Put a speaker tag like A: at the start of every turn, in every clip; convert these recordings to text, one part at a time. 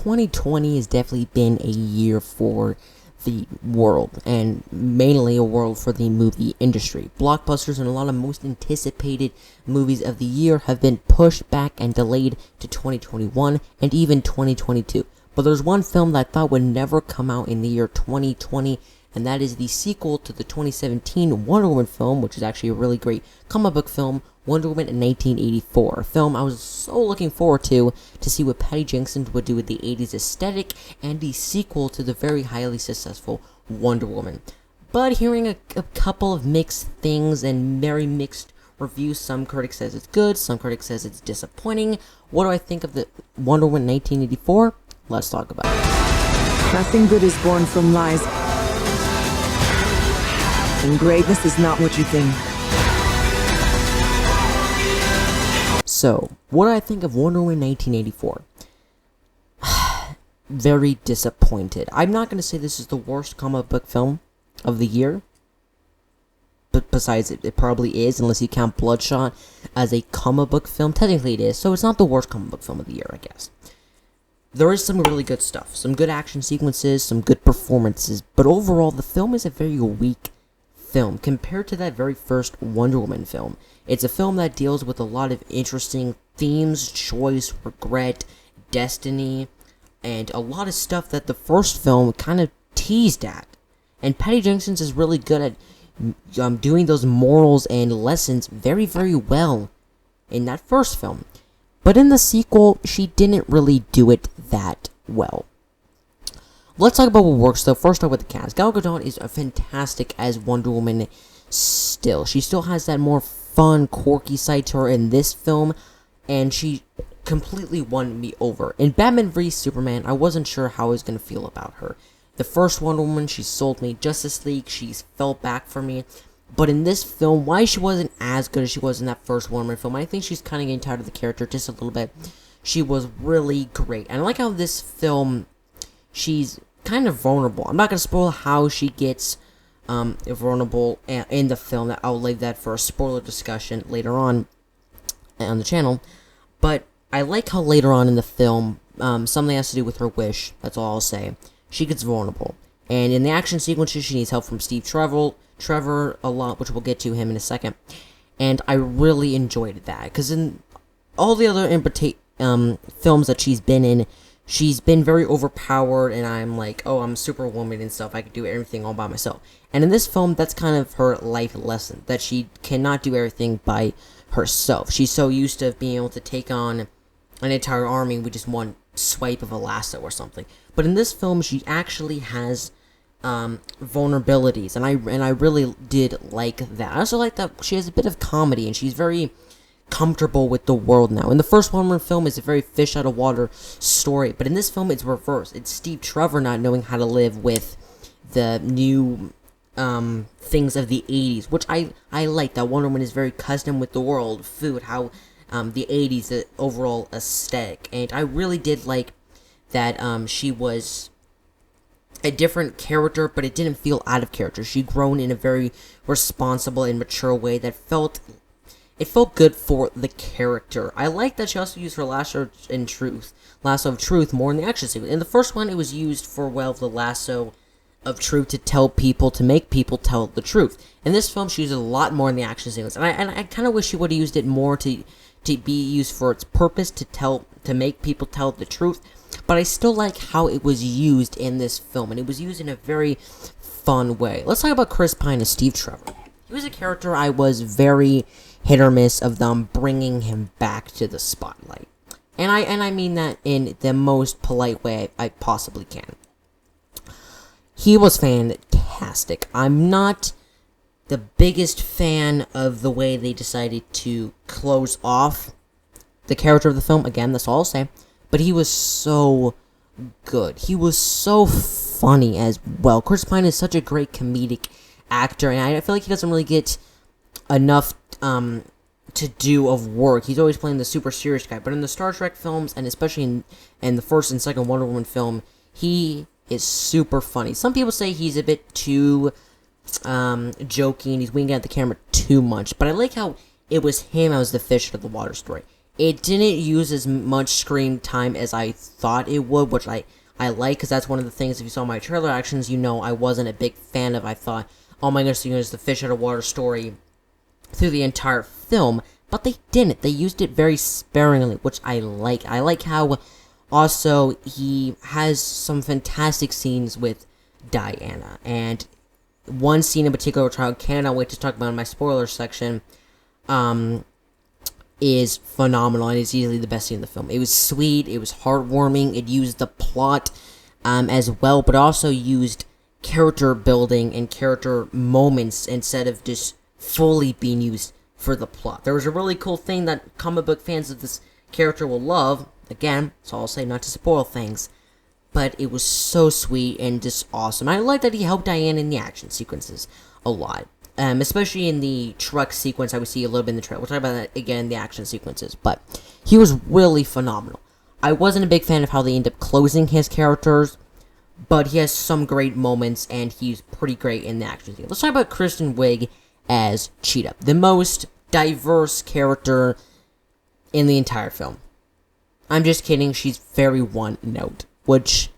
A: 2020 has definitely been a year for the world, and mainly a world for the movie industry. Blockbusters and a lot of most anticipated movies of the year have been pushed back and delayed to 2021 and even 2022. But there's one film that I thought would never come out in the year 2020, and that is the sequel to the 2017 Wonder Woman film, which is actually a really great comic book film, Wonder Woman in 1984, a film I was so looking forward to see what Patty Jenkins would do with the 80s aesthetic and the sequel to the very highly successful Wonder Woman. But hearing a couple of mixed things and very mixed reviews, some critics says it's good, some critics says it's disappointing. What do I think of the Wonder Woman 1984? Let's talk about it.
B: Nothing good is born from lies. And greatness is not what you think.
A: So, what do I think of Wonder Woman 1984? Very disappointed. I'm not going to say this is the worst comic book film of the year. But besides, it probably is, unless you count Bloodshot as a comic book film. Technically it is, so it's not the worst comic book film of the year, I guess. There is some really good stuff. Some good action sequences, some good performances. But overall, the film is a very weak film compared to that very first Wonder Woman film. It's a film that deals with a lot of interesting themes, choice, regret, destiny, and a lot of stuff that the first film kind of teased at. And Patty Jenkins is really good at doing those morals and lessons very, very well in that first film. But in the sequel, she didn't really do it that well. Let's talk about what works, though. First, talk about the cast. Gal Gadot is fantastic as Wonder Woman still. She still has that more fun, quirky side to her in this film, and she completely won me over. In Batman v Superman, I wasn't sure how I was going to feel about her. The first Wonder Woman, she sold me. Justice League, she's fell back for me. But in this film, why she wasn't as good as she was in that first Wonder Woman film, I think she's kind of getting tired of the character just a little bit. She was really great. And I like how this film, she's kind of vulnerable. I'm not going to spoil how she gets vulnerable in the film. I'll leave that for a spoiler discussion later on the channel. But I like how later on in the film, something has to do with her wish. That's all I'll say. She gets vulnerable. And in the action sequences, she needs help from Steve Trevor a lot, which we'll get to him in a second. And I really enjoyed that. Because in all the other films that she's been in, she's been very overpowered, and I'm like, oh, I'm Superwoman and stuff. I can do everything all by myself. And in this film, that's kind of her life lesson, that she cannot do everything by herself. She's so used to being able to take on an entire army with just one swipe of a lasso or something. But in this film, she actually has vulnerabilities, and I really did like that. I also like that she has a bit of comedy, and she's very comfortable with the world now. In the first Wonder Woman film, it's a very fish out of water story, but in this film, it's reversed. It's Steve Trevor not knowing how to live with the new things of the 80s, which I like. That Wonder Woman is very custom with the world, food, how the 80s, the overall aesthetic, and I really did like that she was a different character, but it didn't feel out of character. She'd grown in a very responsible and mature way that felt good for the character. I like that she also used her lasso of truth more in the action sequence. In the first one, it was used for, well, the lasso of truth to make people tell the truth. In this film, she used it a lot more in the action sequence, and I kind of wish she would have used it more to be used for its purpose, to make people tell the truth. But I still like how it was used in this film, and it was used in a very fun way. Let's talk about Chris Pine as Steve Trevor. He was a character I was very hit or miss of them bringing him back to the spotlight. And I mean that in the most polite way I possibly can. He was fantastic. I'm not the biggest fan of the way they decided to close off the character of the film. Again, that's all I'll say. But he was so good. He was so funny as well. Chris Pine is such a great comedic actor, and I feel like he doesn't really get enough to do of work. He's always playing the super serious guy. But in the Star Trek films, and especially in the first and second Wonder Woman film, he is super funny. Some people say he's a bit too joking. He's winking at the camera too much. But I like how it was him as the fish out of the water story. It didn't use as much screen time as I thought it would, which I like, because that's one of the things, if you saw my trailer actions, you know I wasn't a big fan of. I thought, oh my goodness, it's the fish out of water story through the entire film, but they didn't. They used it very sparingly, which I like. I like how also he has some fantastic scenes with Diana, and one scene in particular, which I cannot wait to talk about in my spoiler section, is phenomenal, and it's easily the best scene in the film. It was sweet, it was heartwarming, it used the plot as well, but also used character building and character moments instead of just fully being used for the plot. There was a really cool thing that comic book fans of this character will love. Again, so I'll say not to spoil things, but it was so sweet and just awesome. I like that he helped Diana in the action sequences a lot. Especially in the truck sequence, I would see a little bit in the trailer. We'll talk about that again in the action sequences, but he was really phenomenal. I wasn't a big fan of how they end up closing his characters, but he has some great moments, and he's pretty great in the action scene. Let's talk about Kristen Wiig as Cheetah, the most diverse character in the entire film. I'm just kidding, she's very one note, which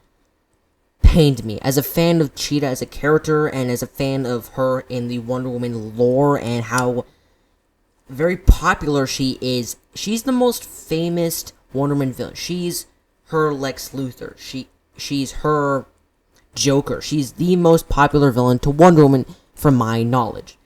A: pained me. As a fan of Cheetah as a character, and as a fan of her in the Wonder Woman lore, and how very popular she is, she's the most famous Wonder Woman villain. She's her Lex Luthor. She's her Joker. She's the most popular villain to Wonder Woman, from my knowledge.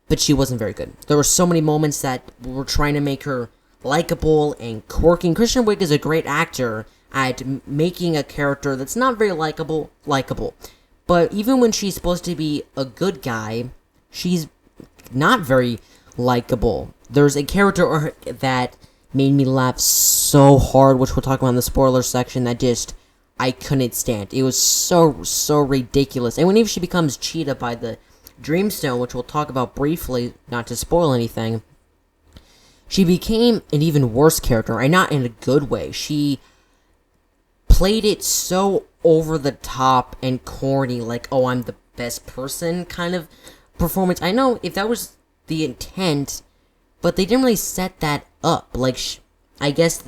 A: But she wasn't very good. There were so many moments that were trying to make her likable and quirky. Kristen Wiig is a great actor at making a character that's not very likable. But even when she's supposed to be a good guy, she's not very likable. There's a character that made me laugh so hard, which we'll talk about in the spoiler section, that just I couldn't stand. It was so ridiculous. And whenever she becomes Cheetah by the Dreamstone, which we'll talk about briefly, not to spoil anything, she became an even worse character, and not in a good way. She played it so over the top and corny, like, oh, I'm the best person kind of performance. I know if that was the intent, but they didn't really set that up. Like, I guess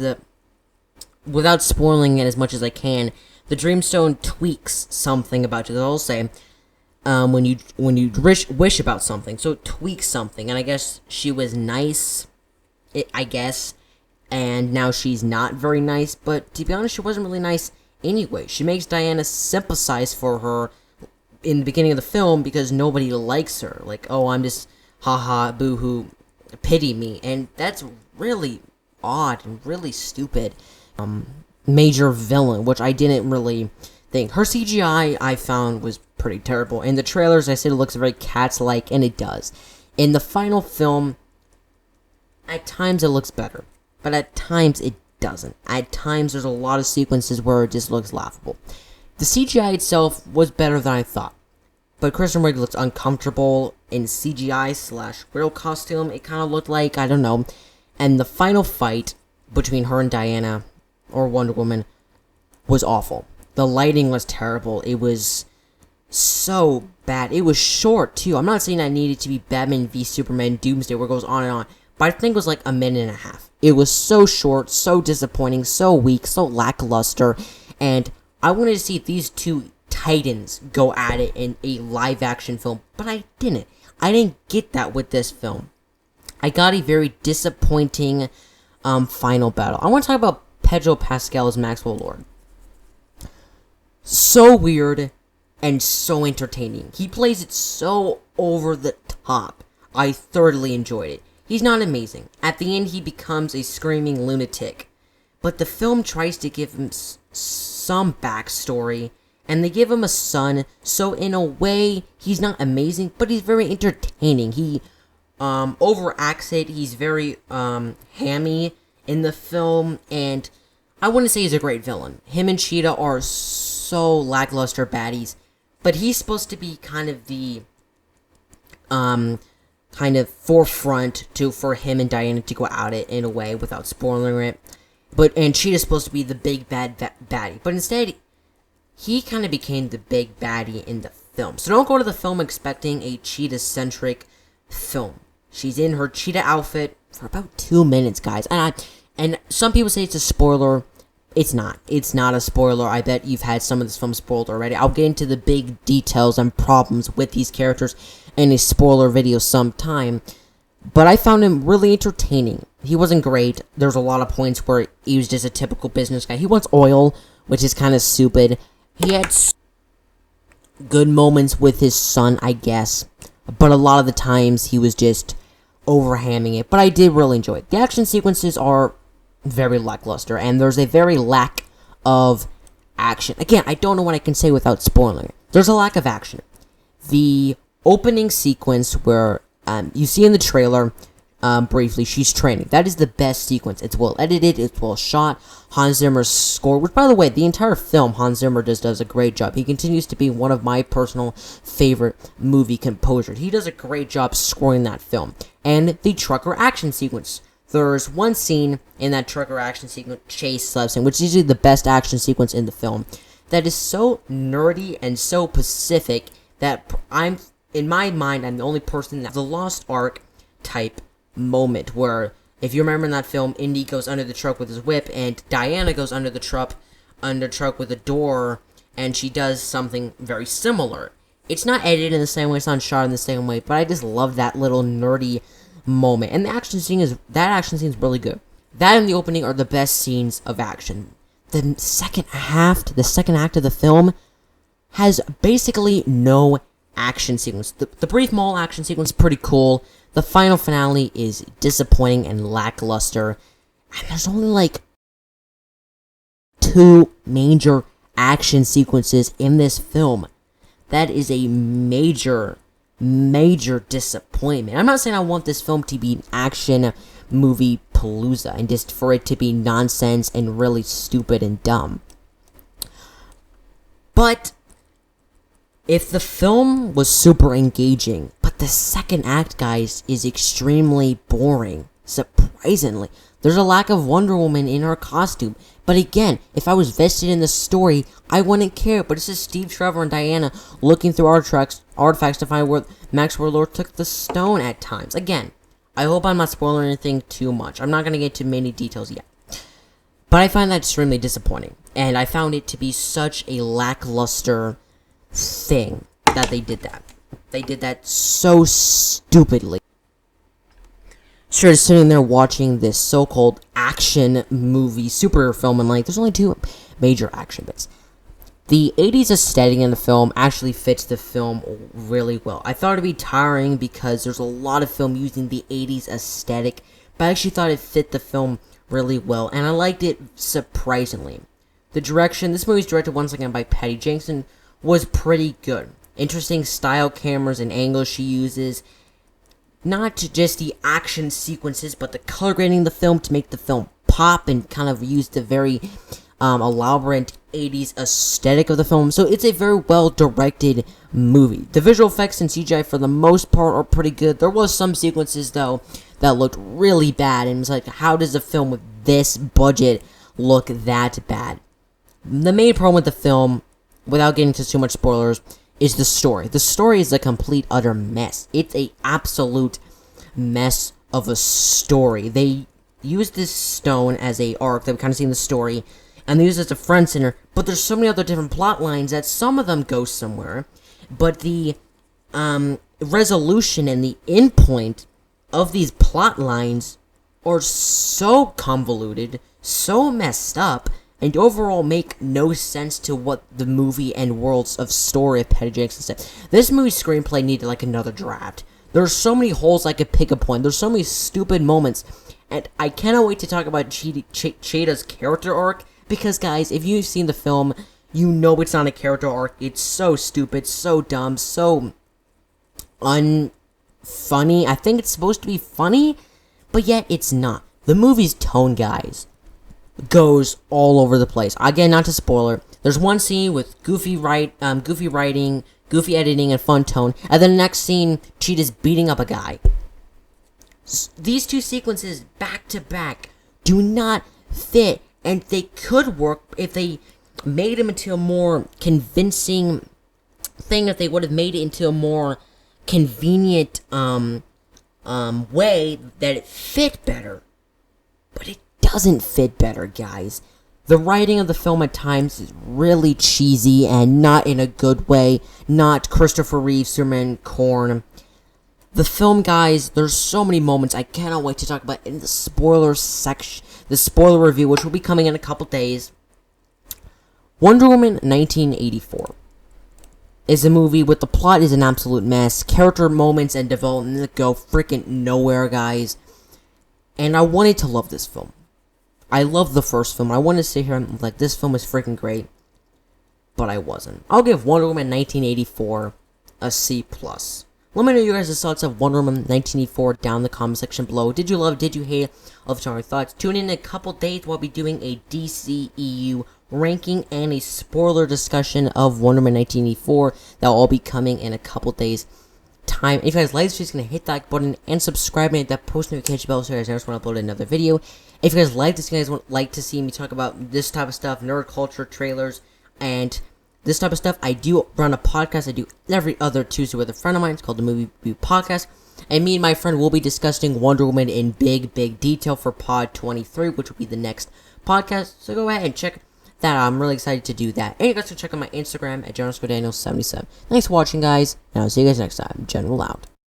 A: without spoiling it as much as I can, the Dreamstone tweaks something about you. They'll say, when you wish about something, so it tweaks something, and I guess she was nice, I guess, and now she's not very nice, but to be honest, she wasn't really nice anyway. She makes Diana sympathize for her in the beginning of the film because nobody likes her. Like, oh, I'm just, haha, boo-hoo, pity me. And that's really odd and really stupid. Major villain, which I didn't really think. Her CGI, I found, was pretty terrible. In the trailers, I said it looks very Cats-like, and it does. In the final film, at times it looks better, but at times it doesn't. At times there's a lot of sequences where it just looks laughable. The CGI itself was better than I thought, but Kristen Wiig looks uncomfortable in CGI/real costume. It kind of looked like, I don't know. And the final fight between her and Diana, or Wonder Woman, was awful. The lighting was terrible. It was so bad. It was short, too. I'm not saying I needed to be Batman v Superman Doomsday, where it goes on and on, but I think it was like a minute and a half. It was so short, so disappointing, so weak, so lackluster, and I wanted to see these two titans go at it in a live-action film, but I didn't. I didn't get that with this film. I got a very disappointing final battle. I want to talk about Pedro Pascal as Maxwell Lord. So weird and so entertaining. He plays it so over the top. I thoroughly enjoyed it. He's not amazing. At the end, he becomes a screaming lunatic. But the film tries to give him some backstory, and they give him a son, so in a way, he's not amazing, but he's very entertaining. He overacts it. He's very hammy in the film, and I wouldn't say he's a great villain. Him and Cheetah are so lackluster baddies, but he's supposed to be kind of the forefront for him and Diana to go at it in a way without spoiling it. And Cheetah's supposed to be the big bad baddie, but instead he kind of became the big baddie in the film. So don't go to the film expecting a Cheetah-centric film. She's in her Cheetah outfit. for about 2 minutes, guys. And some people say it's a spoiler. It's not. It's not a spoiler. I bet you've had some of this film spoiled already. I'll get into the big details and problems with these characters in a spoiler video sometime. But I found him really entertaining. He wasn't great. There's a lot of points where he was just a typical business guy. He wants oil, which is kind of stupid. He had good moments with his son, I guess. But a lot of the times, he was just overhamming it. But I did really enjoy it. The action sequences are very lackluster, and there's a very lack of action. Again, I don't know what I can say without spoiling it. There's a lack of action. The opening sequence where you see in the trailer, briefly, she's training. That is the best sequence. It's well edited, it's well shot. Hans Zimmer's score, which, by the way, the entire film, Hans Zimmer just does a great job. He continues to be one of my personal favorite movie composers. He does a great job scoring that film. And the trucker action sequence. There's one scene in that trucker action sequence, chase slap scene, which is usually the best action sequence in the film, that is so nerdy and so Pacific that in my mind, I'm the only person that the Lost Ark type moment where, if you remember in that film, Indy goes under the truck with his whip, and Diana goes under the truck with a door, and she does something very similar. It's not edited in the same way, it's not shot in the same way, but I just love that little nerdy moment. And the action scene is really good. That and the opening are the best scenes of action. The second act of the film has basically no action sequence. The brief mall action sequence is pretty cool. The final finale is disappointing and lackluster. And there's only like 2 major action sequences in this film. That is a major disappointment. I'm not saying I want this film to be an action movie palooza and just for it to be nonsense and really stupid and dumb. But if the film was super engaging, but the second act, guys, is extremely boring, surprisingly. There's a lack of Wonder Woman in her costume. But again, if I was vested in the story, I wouldn't care. But it's just Steve Trevor and Diana looking through artifacts to find where Maxwell Lord took the stone at times. Again, I hope I'm not spoiling anything too much. I'm not going to get into many details yet. But I find that extremely disappointing. And I found it to be such a lackluster thing that they did that. They did that so stupidly. Sure, sitting there watching this so-called action movie, superhero film, and like, there's only 2 major action bits. The 80s aesthetic in the film actually fits the film really well. I thought it'd be tiring because there's a lot of film using the 80s aesthetic, but I actually thought it fit the film really well, and I liked it surprisingly. The direction, this movie's directed once again by Patty Jenkins, was pretty good. Interesting style cameras and angles she uses. Not just the action sequences, but the color grading of the film to make the film pop and kind of use the very elaborate 80s aesthetic of the film. So it's a very well directed movie. The visual effects and CGI for the most part are pretty good. There was some sequences though that looked really bad, and it's like, how does a film with this budget look that bad? The main problem with the film, without getting into too much spoilers, is the story. The story is a complete utter mess. It's a absolute mess of a story. They use this stone as a arc that we kind of see in the story, and they use it as a front center, but there's so many other different plot lines that some of them go somewhere, but the resolution and the endpoint of these plot lines are so convoluted, so messed up, and overall make no sense to what the movie and worlds of story of Patty Jenkins said. This movie's screenplay needed like another draft. There's so many holes I could pick a point. There's so many stupid moments. And I cannot wait to talk about Cheetah's character arc. Because guys, if you've seen the film, you know it's not a character arc. It's so stupid, so dumb, so unfunny. I think it's supposed to be funny, but yet it's not. The movie's tone, guys, goes all over the place. Again, not to spoiler. There's one scene with goofy writing, goofy editing, and fun tone, and then the next scene, Cheetah's beating up a guy. These 2 sequences, back to back, do not fit, and they could work if they made them into a more convincing thing, if they would have made it into a more convenient way that it fit better. But it doesn't fit better, guys. The writing of the film at times is really cheesy and not in a good way. Not Christopher Reeve, Superman, Korn. The film, guys, there's so many moments I cannot wait to talk about in the spoiler section, the spoiler review, which will be coming in a couple days. Wonder Woman 1984 is a movie with the plot is an absolute mess, character moments and development that go freaking nowhere, guys. And I wanted to love this film. I love the first film. I wanted to sit here and like, this film is freaking great. But I wasn't. I'll give Wonder Woman 1984 a C+. Let me know you guys' thoughts of Wonder Woman 1984 down in the comment section below. Did you love it? Did you hate it? I'll tell your thoughts. Tune in a couple days. We'll be doing a DCEU ranking and a spoiler discussion of Wonder Woman 1984. That will all be coming in a couple days' time. If you guys like this, just gonna hit that like button and subscribe and hit that post notification bell so you guys never want to upload another video. If you guys like this, you guys would like to see me talk about this type of stuff, nerd culture, trailers, and this type of stuff. I do run a podcast I do every other Tuesday with a friend of mine. It's called the Movie Review Podcast. And me and my friend will be discussing Wonder Woman in big detail for Pod 23, which will be the next podcast. So go ahead and check that out. I'm really excited to do that. And you guys can check out my Instagram at Daniel77. Thanks for watching, guys. And I'll see you guys next time. General out.